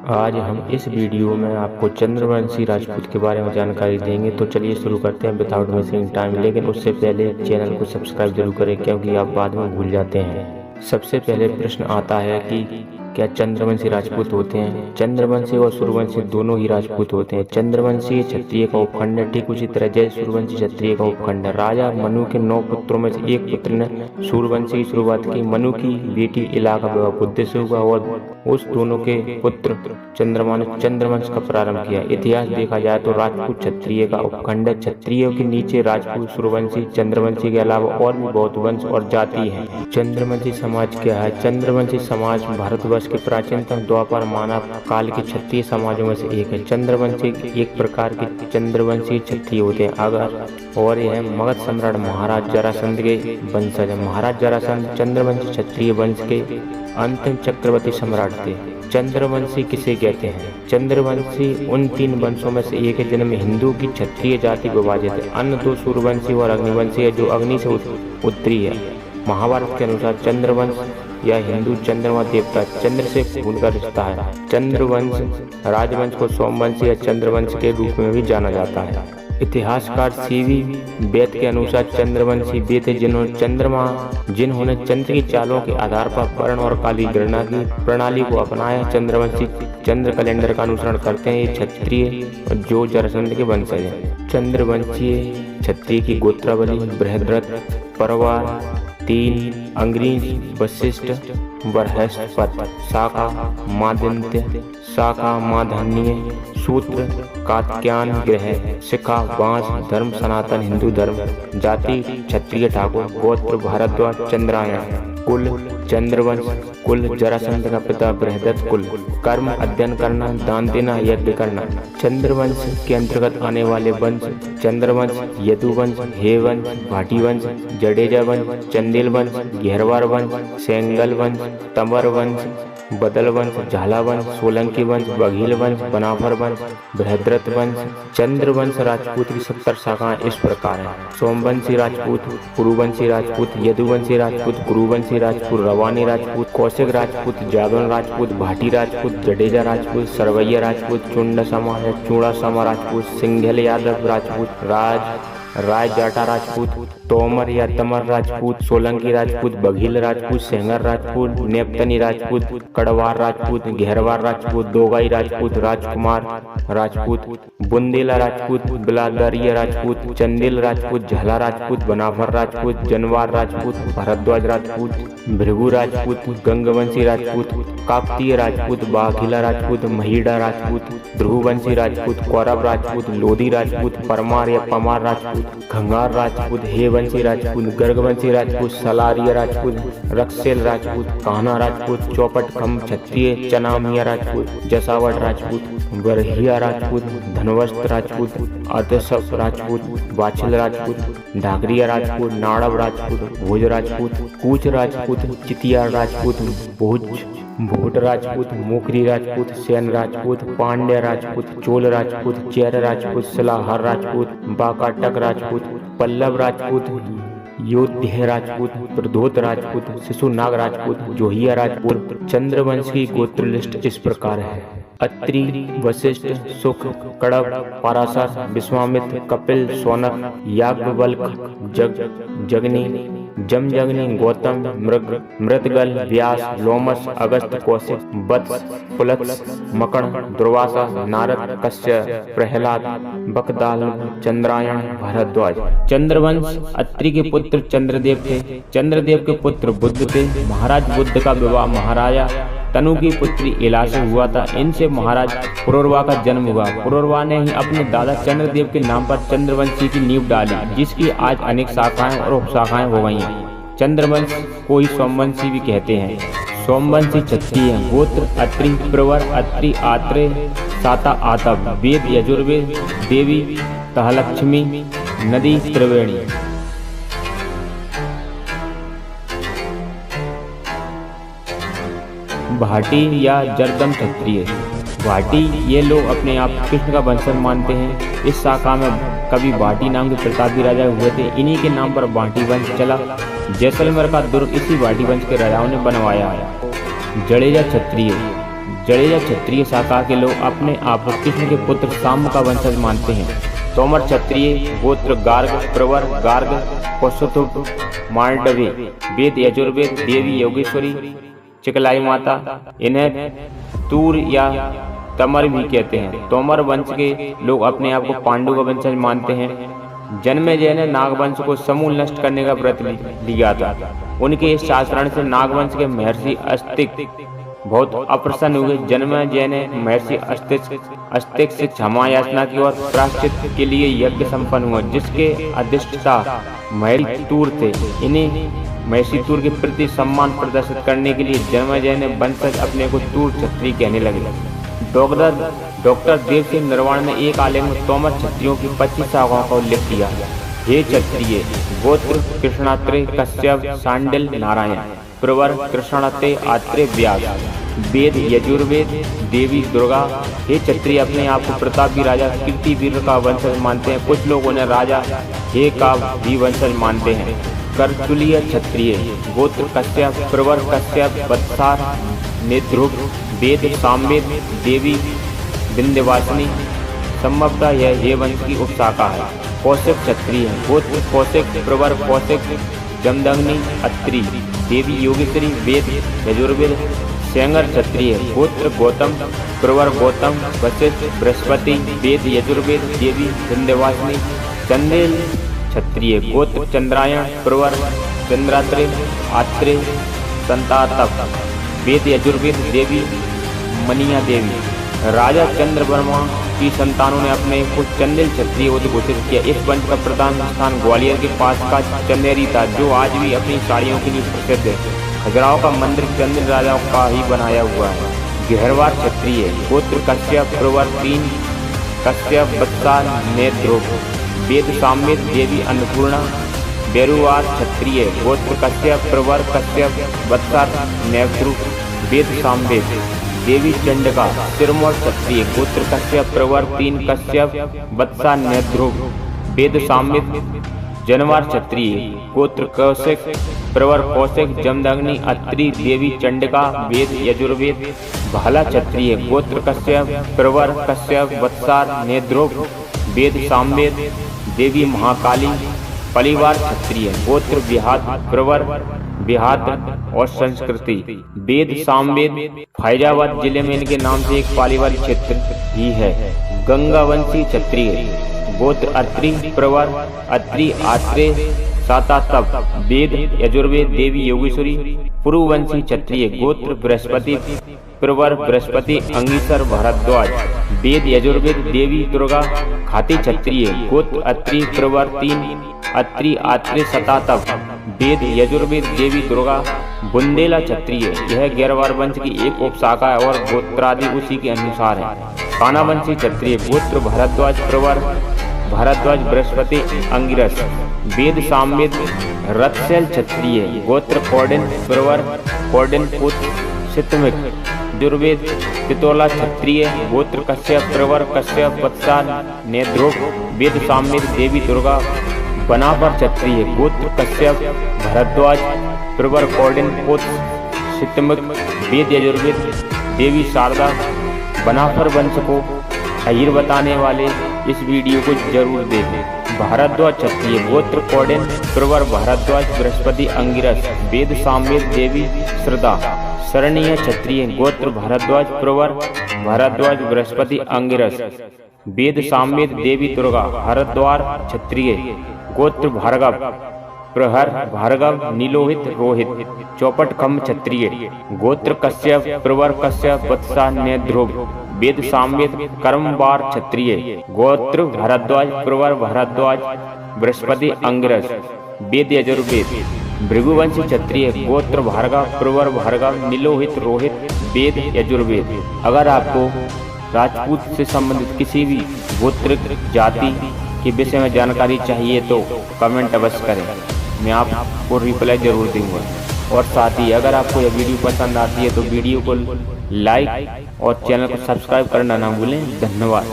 आज हम इस वीडियो में आपको चंद्रवंशी राजपूत के बारे में जानकारी देंगे। तो चलिए शुरू करते हैं विदाउट वेस्टिंग टाइम। लेकिन उससे पहले चैनल को सब्सक्राइब जरूर करें, क्योंकि आप बाद में भूल जाते हैं। सबसे पहले प्रश्न आता है कि क्या चंद्रवंशी राजपूत होते हैं? चंद्रवंशी और सूर्यवंशी दोनों ही राजपूत होते हैं। चंद्रवंशी क्षत्रिय का उपखंड है, ठीक उसी तरह जय सूर्यवंशी क्षत्रिय का उपखंड है। राजा मनु के 9 पुत्रों में से एक पुत्र ने सूर्यवंशी की शुरुआत की। मनु की बेटी इला का विवाह बुद्ध से हुआ और उस दोनों के पुत्र चंद्रमा ने चंद्रवंश का प्रारंभ किया। इतिहास देखा जाए तो राजपूत क्षत्रिय का उपखंड है। क्षत्रियों के नीचे राजपूत, सूर्यवंशी, चंद्रवंशी के अलावा और भी बहुत वंश और जाति है। चंद्रवंशी समाज क्या है? चंद्रवंशी समाज भारतवर्ष के प्राचीनतम द्वापर मानव काल के क्षत्रिय समाजों में से एक है। चंद्रवंशी एक प्रकार के चंद्रवंशी क्षत्रिय होते हैं। और यह मगध सम्राट महाराज जरासंध के वंशज है। महाराज जरासंध चंद्रवंशी क्षत्रिय वंश के अंतिम चक्रवर्ती सम्राट थे। चंद्रवंशी किसे कहते हैं? चंद्रवंशी उन 3 वंशों में से एक है जिनमें हिंदू की क्षत्रिय जाति विभाजित है। अन्य 2 सूर्यवंशी और अग्निवंशी है, जो अग्नि से उत्तरी है। महाभारत के अनुसार चंद्रवंश या हिंदू चंद्रमा देवता चंद्र से खून का रिश्ता है। चंद्रवंश राजवंश को सोमवंशी या चंद्रवंश के रूप में भी जाना जाता है। इतिहासकार सीवी वेद के अनुसार चंद्रवंशी वे थे जिन्होंने चंद्र की चालों के आधार पर वर्ण और काली गणना की प्रणाली को अपनाया। चंद्रवंशी चंद्र कैलेंडर का अनुसरण करते हैं। ये क्षत्रिय जो जरासंध के वंशज हैं। चंद्रवंशीय क्षत्रिय की गोत्रावली बृहद्रथ, परवार, 3 अंग्रीज, वशिष्ठ, बृहस्पति, शाखा मादित्य, शाखा माधन्य, सूत्र, कात्यायन, ग्रह, शिखा, वांश, धर्म सनातन हिंदू धर्म, जाति क्षत्रिय ठाकुर, गोत्र भारद्वाज, चंद्रायण, कुल चंद्रवंश, कुल जरासंध का पिता बृहद्रथ कुल, कर्म अध्ययन करना, दान देना, यज्ञ करना। चंद्रवंश के अंतर्गत आने वाले वंश चंद्रवंश, यदुवंश, हेवंश, भाटीवंश, जडेजा वंश, चंदेल वंश, घेरवार वंश, सेंगल वंश, तंवर वंश, बदल वंश, झाला वंश, सोलंकी वंश, बघील वंश, बनाफर वंश, बृहद्रथ वंश। चंद्रवंश राजपूत की 70 शाखाएं इस प्रकार हैं: सोमवंशी राजपूत, कुरुवंशी राजपूत, यदुवंशी राजपूत, गुरुवंशी राजपूत, रवानी राजपूत, कौशिक राजपूत, जादौन राजपूत, भाटी राजपूत, जडेजा राजपूत, सरवैया राजपूत, चुंडसमा या चूड़ासमा राजपूत, सिंघल यादव राजपूत, राय जाटा राजपूत, तोमर या तमर राजपूत, सोलंकी राजपूत, बघील राजपूत, सेंगर राजपूत, नेपतनी राजपूत, कड़वार राजपूत, घेरवार राजपूत, दोगाई राजपूत, राजकुमार राजपूत, बुंदेला राजपूत, बिलादरिया राजपूत, चंदेल राजपूत, झला राजपूत, बनाफर राजपूत, जनवार राजपूत, भरद्वाज राजपूत, भृगु राजपूत, गंगवंशी राजपूत, काकतीय राजपूत, बाघिला राजपूत, महिड़ा राजपूत, ध्रुववंशी राजपूत, कौरव राजपूत, लोधी राजपूत, परमार या पमार राजपूत, खंगार राजपूत, हेवंशी राजपूत, गर्गवंशी राजपूत, सलारिया राजपूत, रक्सेल राजपूत, कान्हा राजपूत, चौपट खम क्षत्रिय, चनामिया राजपूत, जसावट राजपूत, बरहिया राजपूत, धनवस्त राजपूत, अर्धसप राजपूत, वाछल राजपूत, ढाकरिया राजपूत, नाड़ब राजपूत, भोज राजपूत, कूच राजपूत, चितिया राजपूत, भोट राजपूत, मोकरी राजपूत, सेन राजपूत, पांड्य राजपूत, चोल राजपूत, चेर राजपूत, सिलाहर राजपूत, बाकाटक राजपूत, पल्लव राजपूत, योध्य राजपूत, प्रधोत राजपूत, शिशुनाग राजपूत, जोहिया राजपूत। चंद्रवंश की गोत्र लिस्ट इस प्रकार है: अत्रि, वशिष्ठ, सुख, कड़व, पराशर, विश्वामित्र, कपिल, सौनक, याज्ञवल्क्य, जगनी, जमजगनी, गौतम, मृतगल, व्यास, लोमस, अगस्त, कौशिक, वत्स, पुलत्स, मकण, दुर्वासा, नारद, कश्यप, प्रहलाद, बकदाल, चंद्रायण, भरद्वाज। चंद्रवंश अत्रि के पुत्र चंद्रदेव थे। चंद्रदेव के पुत्र बुद्ध थे। महाराज बुद्ध का विवाह महाराजा तनु की पुत्री इला से हुआ था। इनसे महाराज पुरुरवा का जन्म हुआ। पुरुरवा ने ही अपने दादा चंद्रदेव के नाम पर चंद्रवंशी की नींव डाली, जिसकी आज अनेक शाखाएं और उपशाखाएं हो गई हैं। चंद्रवंश को ही सोमवंशी भी कहते हैं। सोमवंशी क्षत्रिय हैं। गोत्र अत्रि, प्रवर, अत्रि, आत्रेय, साता, आतप, वेद यजुर्वेद, देवी तहलक्ष्मी, नदी त्रिवेणी। भाटी या जरदम क्षत्रिय। भाटी ये लोग अपने आप कृष्ण का वंशज मानते हैं। इस शाखा में कभी भाटी नाम के प्रतापी राजा हुए थे। इन्हीं के नाम पर भाटी वंश चला। जैसलमेर का दुर्ग इसी भाटी वंश के राजाओं ने बनवाया है। जडेजा क्षत्रिय। जडेजा क्षत्रिय शाखा के लोग अपने आप को कृष्ण के पुत्र साम्ब का वंशज मानते हैं। तोमर क्षत्रिय गोत्र गार्ग, प्रवर, गार्ग, कौशुतुब, मांडवे, वेद यजुर्वेद, देवी योगेश्वरी, चिकलाई माता, इन्हें तूर या तमर भी कहते हैं। तोमर वंश के लोग अपने आप को पांडु का वंशज मानते हैं। जन्मेजय ने नागवंश को समूल नष्ट करने का व्रत लिया था। उनके इस आचरण से नागवंश के महर्षि अस्तिक बहुत अप्रसन्न हुए। जन्मेजय ने महर्षि अस्तिक से क्षमा याचना की और प्रायश्चित के लिए यज्ञ संपन्न हुआ, जिसके अधिष्ठता महर्षि तूर थे। इन्हीं महर्षि तूर के प्रति सम्मान प्रदर्शित करने के लिए जन्मेजय ने वंशज अपने को तूर क्षत्रिय कहने लगे। डॉक्टर देव सिंह नरवाण ने एक आलेख में तोमर क्षत्रियों की 25 शाखाओं का उल्लेख किया। हे क्षत्रिय गोत्र कृष्णात्रेय, कश्यप, सांडिल, नारायण, प्रवर, कृष्णात्रेय, आत्रेय, व्यास, वेद यजुर्वेद, देवी दुर्गा। हे क्षत्रिय अपने आप को प्रतापी राजा कीर्तिवीर का वंशज मानते हैं। कुछ लोग उन्हें राजा हे का भी वंशज मानते हैं। कर्तुलीय क्षत्रिय गोत्र कश्यप, प्रवर, कश्यप, वत्सार, नेध्रुव, वेद सामवेद, देवी विंध्यवासिनी। संभवतः यह हे वंश की उपशाखा है। कौशिक क्षत्रिय गोत्र कौशिक, प्रवर कौशिक, जमदग्नि, अत्रि, देवी योगेश्वरी, वेद यजुर्वेद। सेंगर क्षत्रिय गोत्र गौतम, प्रवर गौतम, वशिष्ठ, बृहस्पति, वेद यजुर्वेद, देवी विंध्यवासिनी। चंदेल क्षत्रिय गोत्र चंद्रायण, प्रवर चंद्रात्रेय, आत्रेय, संतातप, वेद यजुर्वेद, देवी मनिया देवी। राजा चंद्रवर्मा की संतानों ने अपने को चंदेल क्षत्रिय उद्घोषित किया। इस वंश का प्रधान स्थान ग्वालियर के पास का चंदेरी था, जो आज भी अपनी साड़ियों के लिए प्रसिद्ध है। खजुराहो का मंदिर चंदेल राजाओं का ही बनाया हुआ है। गहरवार क्षत्रिय गोत्र कश्यप, प्रवर 3, कश्यप, वत्सा, नेध्रुव, वेद सामवेद, देवी अन्नपूर्णा। बेरुवार क्षत्रिय गोत्र कश्यप, प्रवर कश्यप, वत्सा, नेध्रुव, वेद सामवेद, देवी चंडिका। सिरमौर क्षत्रिय गोत्र कश्यप, प्रवर 3, कश्यप, वत्सा, नेध्रुव, वेद सामवेद। जनवार क्षत्रिय गोत्र कौशिक, प्रवर कौशिक, जमदग्नि, अत्रि, देवी चंडिका, वेद यजुर्वेद। भाला क्षत्रिय गोत्र कश्यप, प्रवर कश्यप, वत्सार, नेध्रुव, वेद सामवेद, देवी महाकाली। परिवार क्षत्रिय गोत्र बिहात, प्रवर बिहात और संस्कृति, वेद सामवेद। फैजाबाद जिले में इनके नाम से एक पारिवारिक क्षेत्र ही है। गंगावंशी क्षत्रिय गोत्र अत्रि, प्रवर अत्रि, आत्रेय, सातातप, वेद यजुर्वेद, देवी योगेश्वरी। पुरुवंशी क्षत्रिय गोत्र बृहस्पति, प्रवर बृहस्पति, अंगिसर, भारद्वाज, वेद यजुर्वेद, देवी दुर्गा। खाती क्षत्रिय गोत्र अत्रि, प्रवर 3, अत्रि, आत्रेय, सातातप, वेद यजुर्वेद, देवी दुर्गा। बुंदेला क्षत्रिय यह गैरवार वंश की एक उपशाखा है और गोत्रादि उसी के अनुसार है। कानावंशी क्षत्रिय गोत्र भारद्वाज, प्रवर भारद्वाज, बृहस्पति, अंगिरस, वेद सामवेद। रथसेल क्षत्रिय गोत्र कौंडिन, प्रवर कौंडिन, पुत्र सितमिक, यजुर्वेद। तितोला क्षत्रिय गोत्र कश्यप, प्रवर कश्यप, वत्सा, नेध्रुव, वेद सामवेद, देवी दुर्गा। बनापर क्षत्रिय गोत्र कश्यप, भारद्वाज, प्रवर कौंडिन, पुत्र सितमिक, वेद यजुर्वेद, देवी शारदा। बनापर वंश को अहिर बताने वाले इस वीडियो को जरूर देखें। भारद्वाज क्षत्रिय गोत्र कौंडिन, प्रवर भारद्वाज, बृहस्पति, अंगिरस, वेद सामवेद, देवी श्रद्धा। शरणीय क्षत्रिय गोत्र भारद्वाज, प्रवर भारद्वाज, बृहस्पति, अंगिरस, वेद सामवेद, देवी दुर्गा। हरद्वार क्षत्रिय गोत्र भार्गव, प्रहर भार्गव, नीलोहित, रोहित। चौपट खम्भ क्षत्रिय गोत्र कश्यप, प्रवर कश्यप, वत्सा, नेध्रुव, वेद सामवेद। कर्मवार क्षत्रिय गोत्र भारद्वाज, प्रवर भारद्वाज, बृहस्पति, अंगिरस, वेद यजुर्वेद। भृगुवंशी क्षत्रिय गोत्र भार्गव, प्रवर भार्गव, नीलोहित, रोहित, वेद यजुर्वेद। अगर आपको राजपूत से संबंधित किसी भी गोत्र जाति के विषय में जानकारी चाहिए तो कमेंट अवश्य करें, मैं आपको रिप्लाई जरूर दूंगा। और साथ ही अगर आपको यह वीडियो पसंद आती है तो वीडियो को लाइक और चैनल को सब्सक्राइब करना ना भूलें। धन्यवाद।